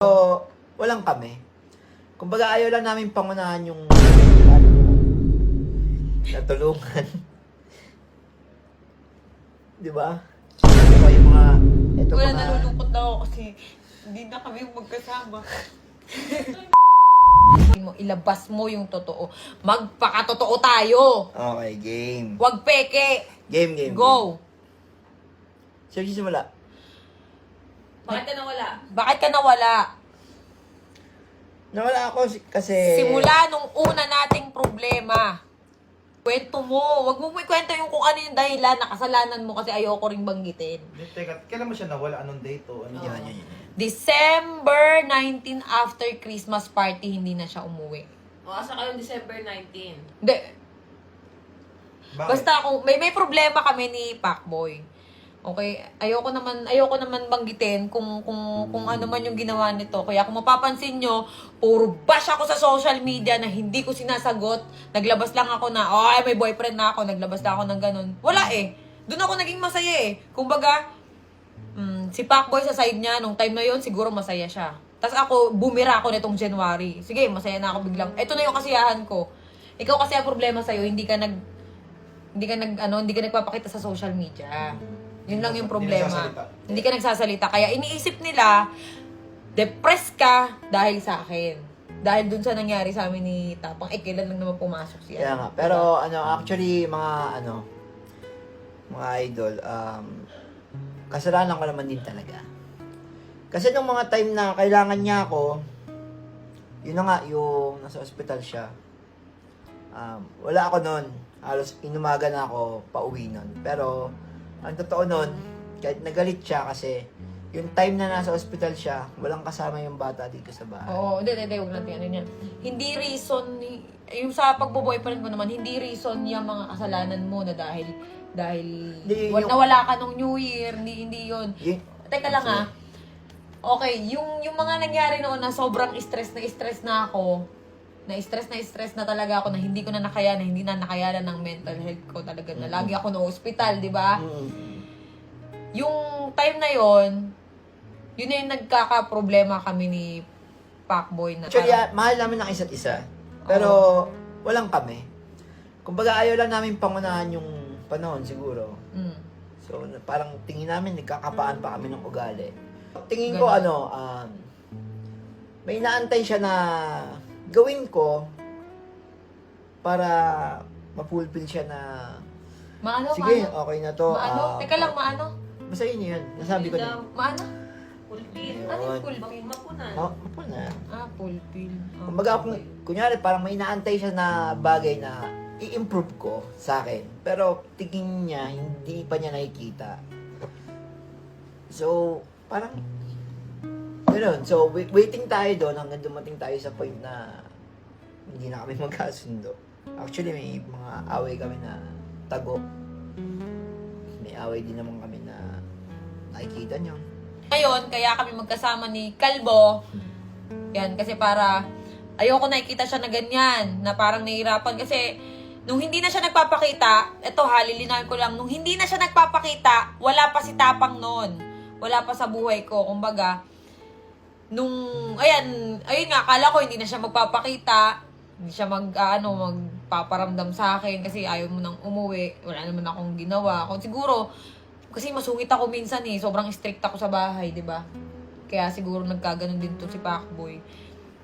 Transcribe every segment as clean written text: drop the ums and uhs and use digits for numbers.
So, walang kami. Kumbaga ayaw lang namin pangunahan yung natulungan. Di ba? So, yung mga, ito Wala, mga, nalulungkot na ako kasi hindi na kami magkasama. Ilabas mo yung totoo. Magpakatotoo tayo. okay, game. Huwag peke. Game. Go. Sino simula? Bakit ka nawala? Bakit ka nawala? Nawala ako kasi... Simula nung una nating problema. Kwento mo. Huwag mo ikwento yung kung ano yung dahilan na kasalanan mo kasi ayoko ring banggitin. Teka, kailan mo siya nawala? Anong date o ano? Yan. December 19 after Christmas party, hindi na siya umuwi. Asa kayo December 19? Hindi. Bakit? Basta kung may problema kami ni Pacboy. Okay, ayoko naman banggitin kung ano man yung ginawa nito. Kaya kung mapapansin nyo, puro bash ako sa social media na hindi ko sinasagot. Naglabas lang ako na, may boyfriend na ako. Naglabas lang ako ng ganun. Wala eh. Doon ako naging masaya eh. Kumbaga, si Pacboy sa side niya, nung time na yon siguro masaya siya. Tapos ako, bumira ako nitong January. Sige, masaya na ako biglang. Ito na yung kasiyahan ko. Ikaw kasi ang problema sa'yo, hindi ka nagpapakita sa social media. Yun lang yung problema. Hindi ka nagsasalita. Kaya iniisip nila, depressed ka dahil sa akin. Dahil dun sa nangyari sa amin ni Tapang, kailan lang naman pumasok siya. Kaya nga. Pero actually, mga idol, kasalanan ko naman din talaga. Kasi nung mga time na kailangan niya ako, yun na nga, yung nasa ospital siya. Wala ako nun. Halos inumaga na ako pauwi nun. Pero, ang totoo nun, kahit nagalit siya kasi yung time na nasa ospital siya, walang kasama yung bata dito sa bahay. Oo, hindi, huwag natin ano yan. Hindi reason, yung sa pagbo-boyfriend mo naman, hindi reason yung mga kasalanan mo na dahil nawala ka nung New Year, hindi yun. Teka lang okay, yung mga nangyari noon na sobrang stress na ako, na-stress na talaga ako na hindi ko na nakayanan, hindi na nakayanan ng mental health ko talaga na lagi ako na hospital, di ba? Yung time na yon, yun na yung nagkaka-problema kami ni Pacboy na Actually, mahal namin ng isa't isa. Pero, walang kami. Kumbaga, ayaw lang namin pangunahan yung panahon siguro. So, parang tingin namin, nagkakapaan pa kami ng ugali. Tingin ko, may naantay siya na gawin ko para mapulpil siya na sige, okay na to. Maano? Teka lang, maano? Basta yun. Nasabi ko na. Maano? Pulpil. Ano yung pulpil? Mapunan. Mapuna. Pulpil. Kumbaga, kunyari, parang may naantay siya na bagay na i-improve ko sa akin. Pero tingin niya, hindi pa niya nakikita. So, parang gano'n. So, waiting tayo doon hanggang dumating tayo sa point na hindi na kami magkasundo. Actually, may mga away kami na tago. May away din naman kami na nakikita niyo. Ngayon, kaya kami magkasama ni Kalbo. Yan, kasi para ayoko nakikita siya na ganyan, na parang nahihirapan. Kasi nung hindi na siya nagpapakita, lilinawin ko lang, nung hindi na siya nagpapakita, wala pa si Tapang noon. Wala pa sa buhay ko. Kumbaga, ayun nga, akala ko hindi na siya magpapakita, hindi siya magpaparamdam sa akin kasi ayaw mo nang umuwi, wala naman akong ginawa. Siguro, kasi masungit ako minsan sobrang strict ako sa bahay, di ba? Kaya siguro nagkaganon din to si Pacboy.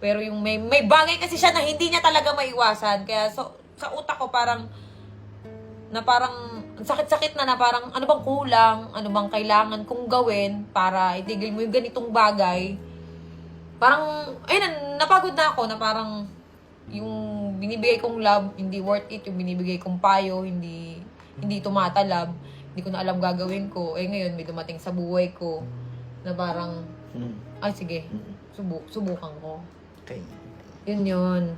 Pero yung may bagay kasi siya na hindi niya talaga maiwasan, kaya sa utak ko parang sakit-sakit na parang ano bang kulang, ano bang kailangan kong gawin para itigil mo yung ganitong bagay. Parang, napagod na ako na parang yung binibigay kong love, hindi worth it. Yung binibigay kong payo, hindi tumatalab. Hindi ko na alam gagawin ko. Ngayon, may dumating sa buhay ko na parang, sige, subukan ko. Okay. Yun.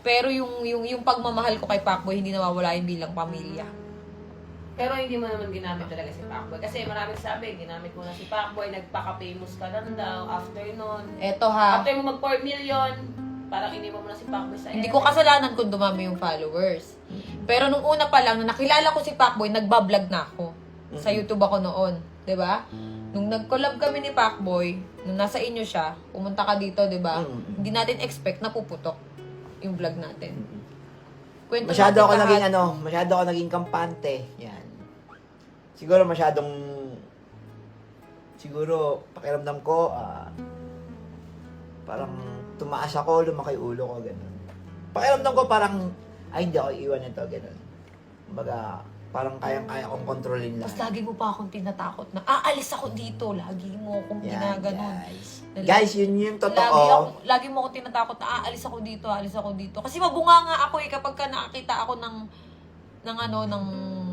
Pero yung pagmamahal ko kay Pacboy, hindi nawawala yun bilang pamilya. Pero hindi mo naman ginamit talaga si Pacboy. Kasi maraming sabi, ginamit mo na si Pacboy, nagpaka-famous ka lang daw after nun. Eto ha. After mo mag-4 million, parang hindi mo na si Pacboy sa Hindi ko kasalanan kung dumami yung followers. Pero nung una pa lang, nung nakilala ko si Pacboy, nagbablog na ako. Sa YouTube ako noon. 'Di ba? Nung nag-collab kami ni Pacboy, nung nasa inyo siya, pumunta ka dito, di ba? Hindi natin expect na puputok yung vlog natin. Kwento Masyado natin ako lahat. naging masyado ako naging kampante. Yan. Siguro siguro pakiramdam ko, parang tumaas ako, lumaki ulo ko, gano'n. Pakiramdam ko parang, ay hindi ako iiwan nito, gano'n. Kumbaga, parang kayang-kaya kong kontrolin lang. Tapos lagi mo pa akong tinatakot na, aalis ako dito. Lagi mo akong Yan, ginaganon. guys. Na- Guys, yun yung totoo. Lagi mo akong tinatakot na, aalis ako dito. Kasi mabunga nga ako kapag ka nakakita ako ng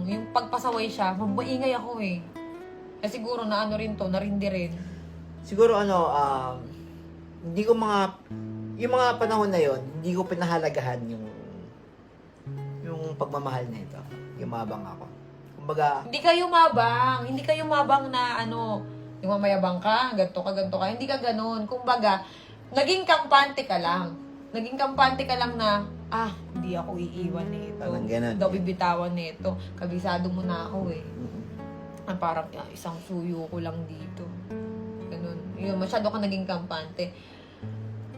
yung pagpasaway siya, maingay ako eh. Kasi siguro na narindi rin. Siguro hindi ko yung mga panahon na yon, hindi ko pinahalagahan yung pagmamahal na ito. Yumabang ako. Kumbaga, Hindi ka yumabang na yung mamayabang ka, ganto ka. Hindi ka ganun. Kumbaga, naging kampante ka lang. Na, hindi ako iiwan nito. Parang ganun. Daw bibitawan nito. Kabisado mo na ako eh. Parang isang suyo ko lang dito. Ganun. Yun, masyado ka naging kampante.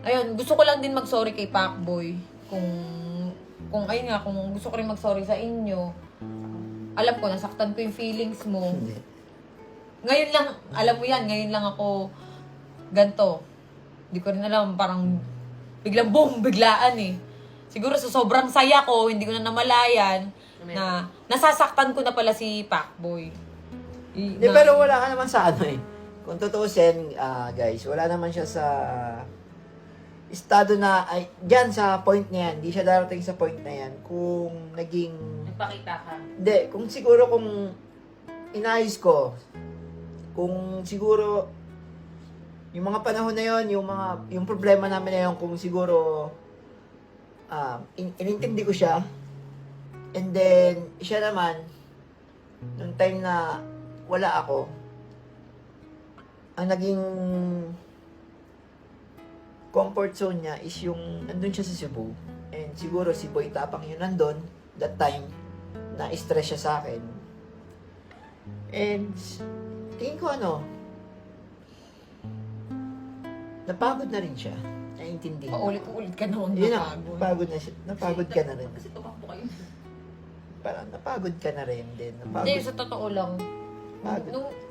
Ayun, gusto ko lang din mag-sorry kay Pacboy. Kung gusto ko rin mag-sorry sa inyo. Alam ko, nasaktan ko yung feelings mo. hindi. Ngayon lang, alam mo yan, ngayon lang ako ganto. Hindi ko rin alam, parang biglang boom, biglaan eh. Siguro sa sobrang saya ko, hindi ko na namalayan na nasasaktan ko na pala si Pacboy. Hindi, pero wala ka naman sa eh. Kung tutuusin, guys, wala naman siya sa estado na, dyan sa point na yan, hindi siya darating sa point na yan kung naging, Nagpakita ka. hindi, kung siguro kung inayos ko, kung siguro, yung mga panahon na yon, yung problema namin na yon, kung siguro, inintindi ko siya, and then, siya naman, nung time na wala ako, ang naging comfort zone niya is yung nandun siya sa Cebu. And siguro si Boy Tapang yun nandun, that time, na-stress siya sa akin. And, tingin ko napagod na rin siya. Naiintindi. Paulit-ulit ka noon Yun na na, napagod na siya. Napagod ka na rin. Kasi tumakbo kayo. Parang napagod ka na rin din. Hindi, Napagod. sa totoo lang.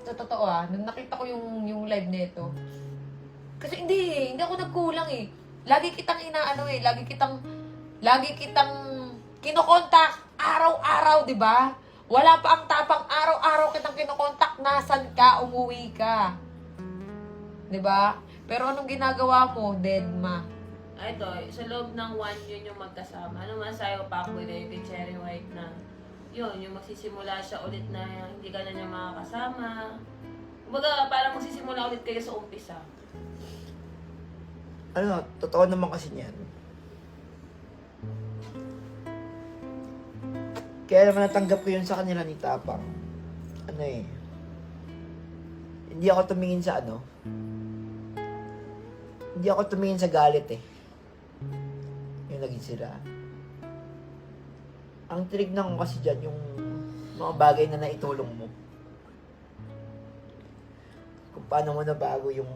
Sa totoo nung nakita ko yung live nito, kasi hindi ako nagkulang eh. Lagi kitang lagi kitang kinokontak araw-araw, di ba? Wala pa ang tapang araw-araw kitang kinokontak, nasan ka, umuwi ka. Di ba? Pero anong ginagawa mo, deadma? Ito, sa loob ng 1 yun yung magkasama. Ano man sa'yo, Pacboy, na yung kay Cherry White na yun, yung magsisimula siya ulit na hindi ka na niya makakasama. Kumbaga, parang magsisimula ulit kayo sa umpisa. Totoo naman kasi niyan. Kaya naman natanggap ko yun sa kanila ni Tapang. Hindi ako tumingin sa hindi ako tumingin sa galit eh. Yung naging sila. Ang tinignan ko kasi dyan, yung mga bagay na naitulong mo. Kung paano mo nabago yung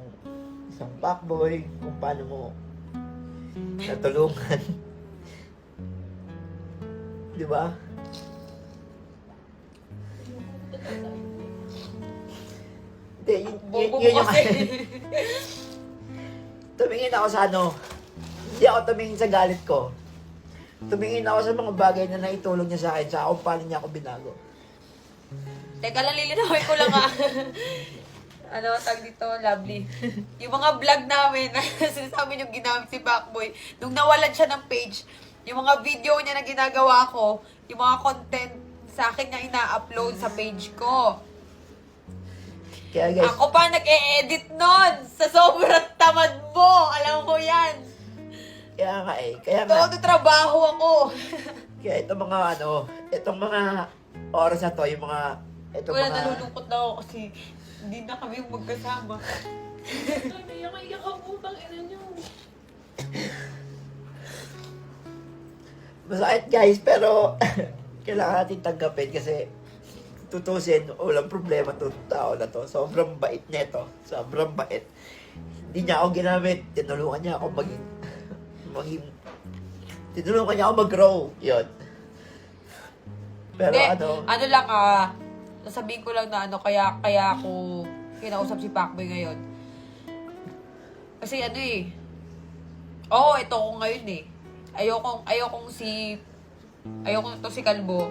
isang Pacboy, kung paano mo natulungan. Di ba? Hindi, Bobo yun mo yung kasi. tumingin ako sa hindi ako tumingin sa galit ko. Tumingin ako sa mga bagay na naitulong niya sa akin, sa kung paano niya ako binago. Teka lang, lilinawin ko lang tag dito, lovely. Yung mga vlog namin, sinasabi yung ginamit si Pacboy, nung nawalan siya ng page, yung mga video niya na ginagawa ko, yung mga content sa akin niya ina-upload sa page ko. Kaya guys, Ako pa nag-e-edit nun sa sobrang tamad mo. Alam mo yan. kaya nga, Todo trabaho ako. kaya itong mga oras na to, yung mga, Nalulungkot na ako kasi hindi na kami magkasama. Iyak ako, utang ina niyo. masakit guys, pero kailangan natin tanggapin kasi tutusin, walang problema to tao na to. Sobrang bait nito. Sobrang bait. Hindi niya ako ginamit. Tinulungan niya ako tinulungan niya ako mag-grow. Yun. Pero Hindi, ano lang sasabihin ko lang na kaya ako kinausap si Pacboy ngayon. Kasi ito ko ngayon eh. Ayokong to si Kalbo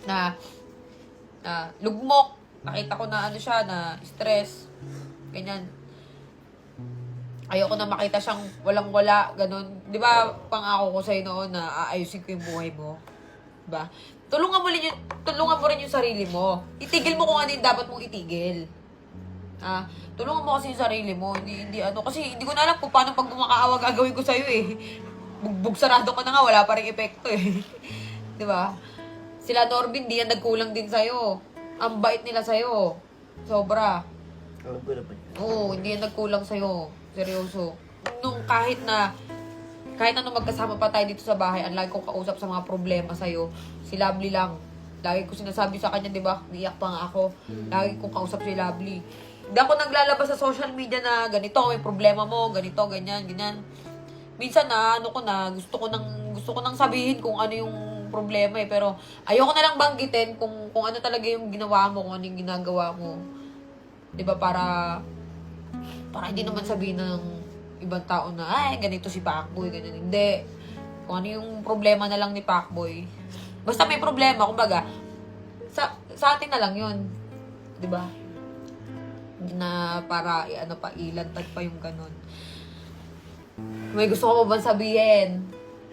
na lugmok. Nakita ko na siya, na stress. Ganyan. Ayoko na makita siyang walang-wala, ganun. Di ba, pangako ko sa'yo noon na aayusin ko yung buhay mo? Diba? Tulungan mo rin yung sarili mo. Itigil mo kung ano yung dapat mong itigil. Tulungan mo kasi yung sarili mo. Kasi hindi ko na alam kung paano pag gumakaawa gagawin ko sa'yo eh. Bugbog sarado ka na nga, wala pa rin epekto eh. Diba? Sila Norbin, di yan nagkulang din sa'yo. Ang bait nila sa'yo. Sobra. Oo, hindi yan nagkulang sa'yo. Seryoso. Kahit ano magkasama pa tayo dito sa bahay, ang lagi kong kausap sa mga problema sa'yo, si Lovely lang. Lagi ko sinasabi sa kanya, di ba? Niyak pa nga ako. Lagi kong kausap si Lovely. Hindi ako naglalabas sa social media na ganito, may problema mo, ganito, ganyan, ganyan. Minsan gusto ko nang sabihin kung ano yung problema eh. Pero ayoko na lang banggitin kung ano talaga yung ginawa mo, kung ano yung ginagawa mo. Di ba? Para hindi naman sabihin ng ibang tao na, ay, ganito si Pacboy, ganyan. Hindi. Kung ano yung problema na lang ni Pacboy. Basta may problema, kumbaga, sa atin na lang yun. Diba? Hindi na para, ilantad pa yung ganun. May gusto ko ba bang sabihin?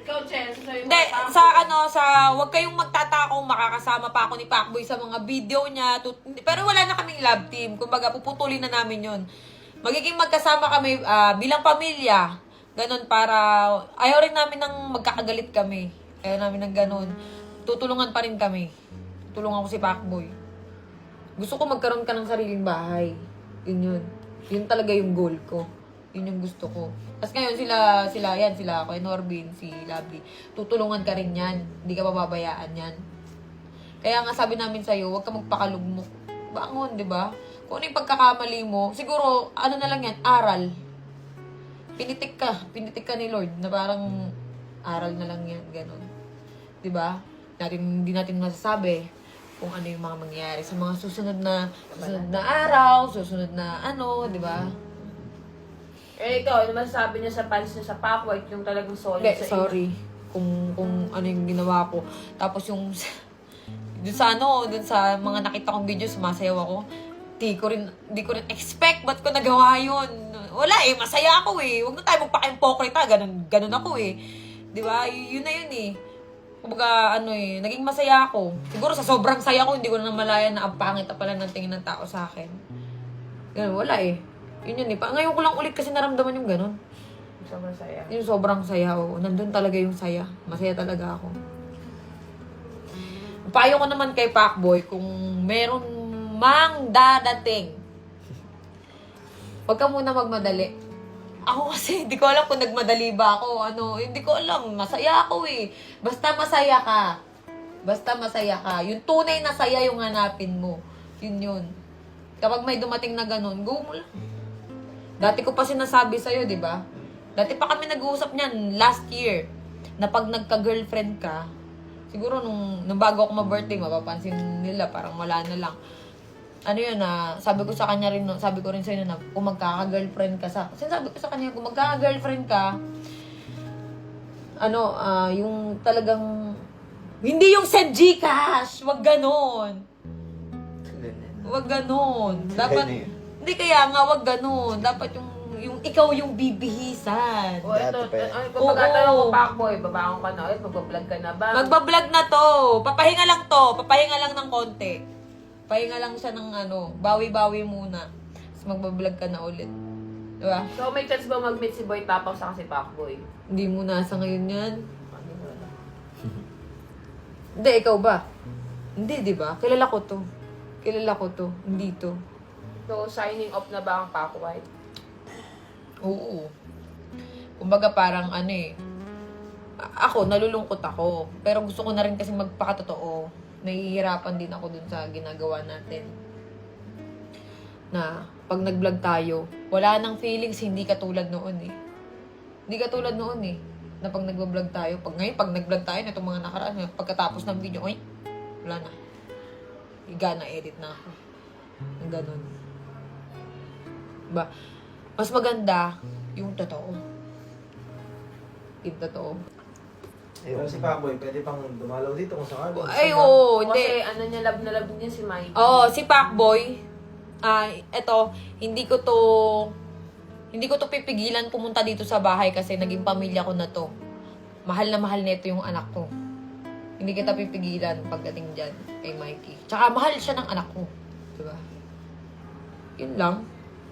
Ikaw, Chen, sasabihin mo Hindi, pa. wag kayong magtatakong makakasama pa ako ni Pacboy sa mga video niya. Pero wala na kaming love team. Kumbaga, puputulin na namin yun. Magiging magkasama kami bilang pamilya. Ganon para, ayaw rin namin ng magkakagalit kami. Ayaw namin ng ganon. Tutulungan pa rin kami. Tutulungan ko si Pacboy. Gusto ko magkaroon ka ng sariling bahay. Yun. Yun talaga yung goal ko. Yun yung gusto ko. Tapos ngayon sila, Kuya Norbin, si Lovely. Tutulungan ka rin yan. Hindi ka mababayaan yan. Kaya nga sabi namin sa'yo, huwag ka magpakalugmok. Bangon, di ba? Kung ano yung pagkakamali mo, siguro, ano na lang yan, aral. Pinitik ka ni Lord, na parang aral na lang yan, ganun. Di ba? Hindi natin masasabi kung ano yung mga mangyayari sa mga susunod na araw, susunod na di ba? Ikaw, ano masasabi niya sa fans niya sa Pacboy, yung talagang solid Hindi, sa sorry. Kung ano yung ginawa ko. Tapos yung dun sa mga nakita kong video, sumasayaw ako. Di ko rin expect, ba't ko nagawa yun? Wala masaya ako eh. Huwag na tayo magpaka-impokrita, ganun ako eh. Di ba? Yun na yun eh. Kumbaga, naging masaya ako. Siguro sa sobrang saya ko, hindi ko na namalayan na ang pangit na pala ng tingin ng tao sa akin. Ganun, wala eh. Yun eh. Ngayon ko lang ulit kasi naramdaman yung ganun. sobrang saya. Yung sobrang saya, nandun talaga yung saya. Masaya talaga ako. Payo ko naman kay Pacboy, kung meron mang dadating, huwag ka muna magmadali. Ako kasi, hindi ko alam kung nagmadali ba ako. Hindi ko alam. Masaya ako eh. Basta masaya ka. Yung tunay na saya yung hanapin mo. Yun. Kapag may dumating na ganun, go mo lang. Dati ko pa sinasabi sa'yo, di ba? Dati pa kami nag-uusap niyan last year. Na pag nagka-girlfriend ka, siguro nung bago ako ma-birthday, mapapansin nila, parang wala na lang. Sabi ko sa kanya rin, sabi ko rin sa'yo na kung magkaka-girlfriend ka sinasabi ko sa kanya, kung magkaka-girlfriend ka, yung talagang, hindi yung send Gcash, wag ganon. Dapat, hindi kaya nga, wag ganon. Dapat yung ikaw yung bibihisan. O ito, Dati pa yan. kung magtatanong ko Pacboy, babaong ka na ulit, magbablog ka na ba? Magbablog na to. Papahinga lang ng konti. Pahinga lang siya ng bawi-bawi muna. Tapos magbablog ka na ulit. Diba? So may chance ba mag-meet si Boy Tapang sa si Pacboy? Hindi mo nasa ngayon yan. Hindi, ikaw ba? Hindi, di ba? Kilala ko to. Hindi to. So signing off na ba ang Pacboy? Oo. Kumbaga parang ako, nalulungkot ako. Pero gusto ko na rin kasi magpakatotoo. nahihirapan din ako dun sa ginagawa natin. Na pag nag-vlog tayo, wala nang feelings, hindi katulad noon eh. Hindi katulad noon eh. Na pag nag-vlog tayo, pag nag-vlog tayo na itong mga nakaraan, pagkatapos ng video, ay, wala na. Higa na, edit na ako. Ang ganun. Diba? Mas maganda yung totoo. Yung totoo. Pero si Paboy, pwede pang dumalaw dito kung sakali. Ay, oo, hindi. Kasi ano niya, love na love niya si Mikey. Oo, si Pacboy, eto, hindi ko to pipigilan pumunta dito sa bahay kasi naging pamilya ko na to. Mahal na mahal nito yung anak ko. Hindi kita pipigilan pagdating dyan kay Mikey. Tsaka mahal siya ng anak ko. Diba? Yun lang.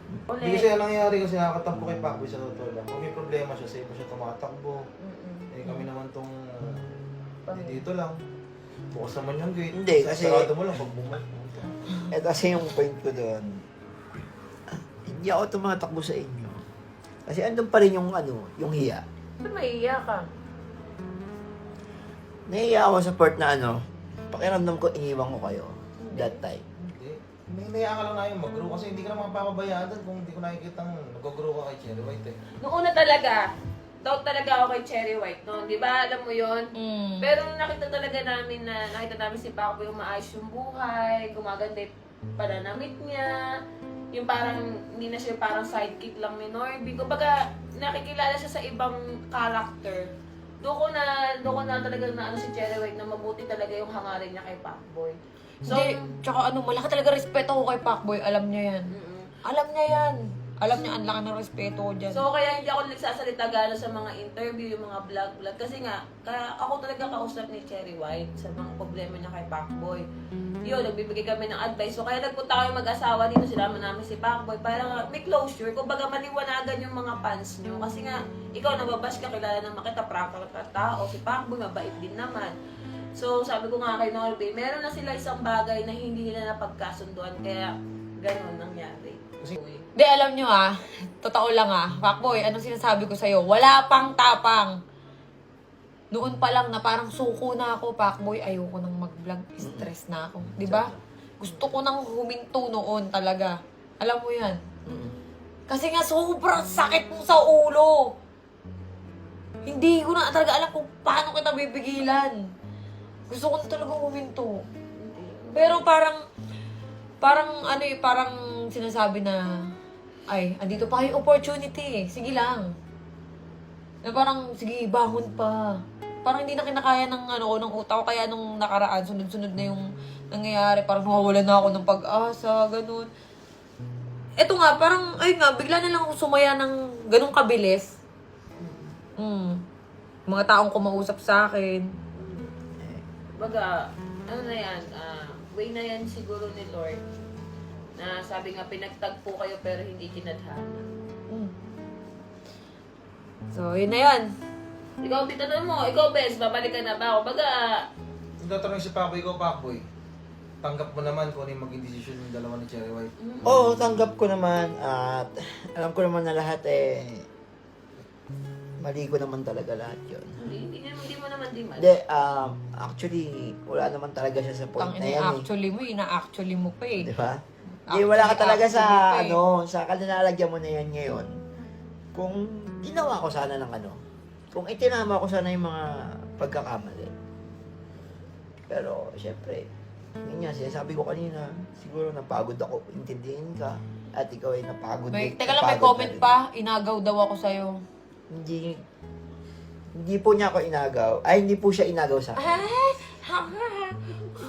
Hindi kasi yan nangyari kasi nakakatampo kay Paboy sa totoo lang. Kung may problema siya, sa iba siya tumatakbo. Eh kami naman tong dito lang. Bukas naman yung gate. Hindi, kasi- Sarado mo lang pag bumalik. Eh kasi yung point ko doon, hindi ako tumatakbo sa inyo. Kasi andun pa rin yung yung hiya. Ba't maiiya ka? Nahiya ako sa part na pakiramdam ko iniwan ko kayo that time. Hindi. Naiya ka lang na yung mag-grow kasi hindi ka naman papabayaan doon kung hindi ko nakikita nag-grow ka kay Cherry White eh. Noong una talaga, doubt talaga ako kay Cherry White, no? Di ba? Alam mo yon. Pero nung nakita namin si Paco yung maayos yung buhay, gumaganda yung pananamit niya, yung parang, hindi na siya parang sidekick lang ni Norby. Kumbaga, nakikilala siya sa ibang character. Doon ko na talaga na si Cherry White na mabuti talaga yung hangarin niya kay Pacboy. So, Hindi, tsaka malaki talaga respeto ko kay Pacboy. Alam niya yan. Alam niya yan. Alam niya, ang laki ng respeto ko dyan. So, kaya hindi ako nagsasalita gano'n sa mga interview, yung mga vlog. Kasi nga, ako talaga kausap ni Cherry White sa mga problema niya kay Pacboy. Yun, nagbibigay kami ng advice. So, kaya nagpunta kami mag-asawa dito, sinama namin si Pacboy para nga may closure. Kumbaga, maliwanagan yung mga fans nyo. Kasi nga, ikaw nababash ka, kilala naman kita, practical ka tao. Si Pacboy, mabait din naman. So, sabi ko nga kay Norby, meron na sila isang bagay na hindi nila napagkasunduan. Kaya, ganun nangyari. Hindi, alam nyo totoo lang Pacboy, anong sinasabi ko sa'yo? Wala pang tapang. Noon pa lang na parang suko na ako, Pacboy, ayoko nang mag-vlog, stress na ako. Di ba? Gusto ko nang huminto noon talaga. Alam mo yan? Kasi nga sobrang sakit mo sa ulo. Hindi ko na talaga alam kung paano kita bibigilan. Gusto ko na talaga huminto. Pero parang sinasabi na, ay, andito pa yung opportunity. Sige lang. Na parang, sige, bangon pa. Parang hindi na kinakaya ng ng utak ko. Kaya nung nakaraan, sunod-sunod na yung nangyayari. Parang nawawalan na ako ng pag-asa, ganun. Eto nga, parang, bigla na lang ako sumaya ng ganun kabilis. Mga taong kumausap sa akin. Baga, ano na yan, way na yan siguro ni Lord. Na sabi nga, pinagtagpo kayo pero hindi kinadhana. So, yun na yun. Ikaw, titanong mo, ikaw, Bes, babalik ka na ba ako? Baga, Yung tatanong si Paboy ko, Paboy, tanggap mo naman kung ano yung maging desisyon ng dalawa ni Cherry White. Oo, tanggap ko naman at alam ko naman na lahat mali ko naman talaga lahat yun. hindi mo naman di man. Hindi, actually, wala naman talaga siya sa point na yan Actually mo, ina-actually mo pa eh. Di ba? Hindi, wala ka talaga sa, Actually, sa kalinalagyan mo na yan ngayon. Kung ginawa ko sana ng kung itinama ko sana yung mga pagkakamali. Pero, syempre, yun nga, sinasabi ko kanina, siguro napagod ako, intindihin ka, at ikaw ay napagod. Teka lang, may napagod comment ka rin. pa. Inagaw daw ako sa'yo. Hindi po niya ako inagaw. Ay, hindi po siya inagaw sa akin.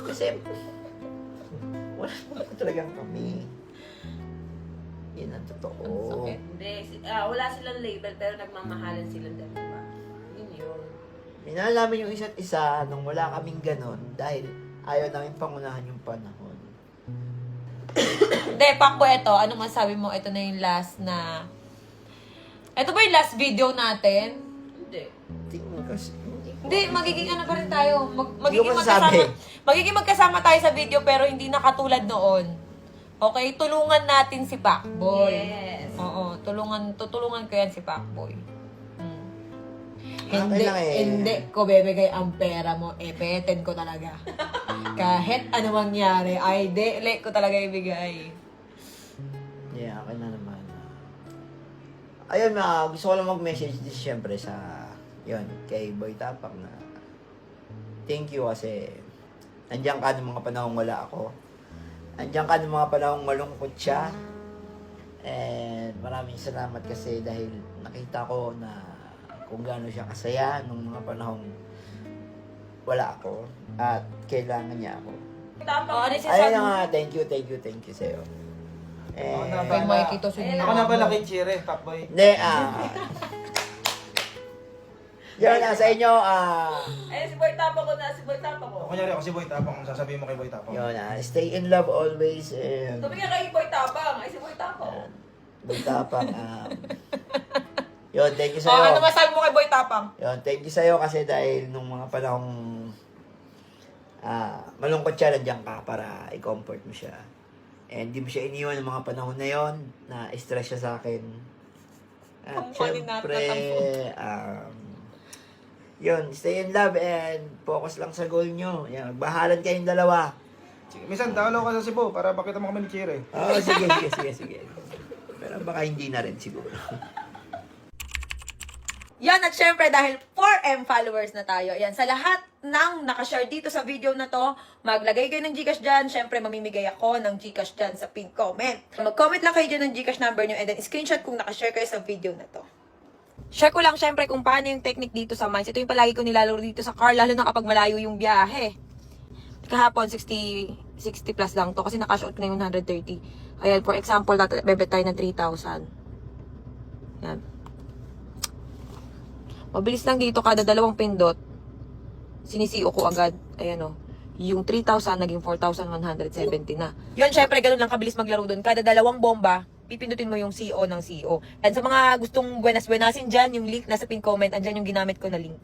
Kasi, wala ko talagang kami. Yan ang totoo. Ang sakit. Hindi, wala silang label pero nagmamahalan silang dalawa. Yun. Minalaman yung isa't isa nung wala kaming ganon dahil ayaw namin pangunahan yung panahon. Hindi, Pacboy, ito. Ano masabi mo? Ito na yung last na... Ito ba yung last video natin? Hindi. Tingnan kasi. Hindi, magiging ano pa rin tayo. Hindi ko masasabi. Magiging magkasama tayo sa video pero hindi na katulad noon. Okay? Tulungan natin si Pacboy. Yes. Oo, tutulungan ko yan si Pacboy. Akin lang Hindi ko bebigay ang pera mo. Beten ko talaga. Kahit ano mangyari, ay dele ko talaga ibigay. Yeah, akin na naman. Ayun, gusto ko lang mag-message din siyempre sa, yun, kay Boy Tapak na thank you kasi nandiyan ka ng mga panahong wala ako. Nandiyan ka ng mga panahong malungkot siya. And maraming salamat kasi dahil nakita ko na kung gaano siya kasaya nung mga panahong wala ako at kailangan niya ako. Oh, ano yung Ayun sinasabi na mo? nga, thank you sa'yo. Ako na Kay ba? Mikey to sinira. Ako na pala kay Chire, Pakboy. Hindi, yun sa inyo, Eh, si Boy Tapo ko na, si Boy Tapo ko. Kunyari ako si Boy Tapang, kung sasabihin mo kay Boy Tapang. yun, stay in love always, and Sabi nga kay Boy Tapang, ay si Boy Tapo. Boy Tapang, yun, thank you Oh, ano sa'yo. masabi mo kay Boy Tapang? Yun, thank you sa'yo kasi dahil nung mga panahong malungkot siya, nandiyan ka para i-comfort mo siya. And di mo siya iniwan ng mga panahon na yon na stress siya sa akin. At Kumpani natin syempre, yun, stay in love and focus lang sa goal nyo. Yan, magbahalan kayong dalawa. Sige, minsan, dalaw ka sa Cebu para pakita mo kami ni Chire. Oo, sige. Pero baka hindi na rin siguro. Yan, at syempre dahil 4M followers na tayo. Yan, sa lahat ng nakashare dito sa video na to, maglagay kayo ng Gcash dyan. Syempre, mamimigay ako ng Gcash dyan sa pin comment. Mag-comment lang kayo dyan ng Gcash number nyo and then screenshot kung nakashare kayo sa video na to. Share ko lang syempre kung paano yung technique dito sa mines. Ito yung palagi ko nilalaro dito sa car, lalo na kapag malayo yung biyahe. Kahapon, 60 plus lang to kasi nakash out ko na yung 130. Ayan, for example, bebet tayo ng 3,000. Yan. Mabilis lang dito, kada dalawang pindot, sinisiyo ko agad. Ayan o. Yung 3,000 naging 4,170 na. Yun, syempre, ganun lang kabilis maglaro dun. Kada dalawang bomba, pipindutin mo yung CO ng CO. And sa mga gustong buenas-buenasin dyan, yung link nasa pin comment, andyan yung ginamit ko na link.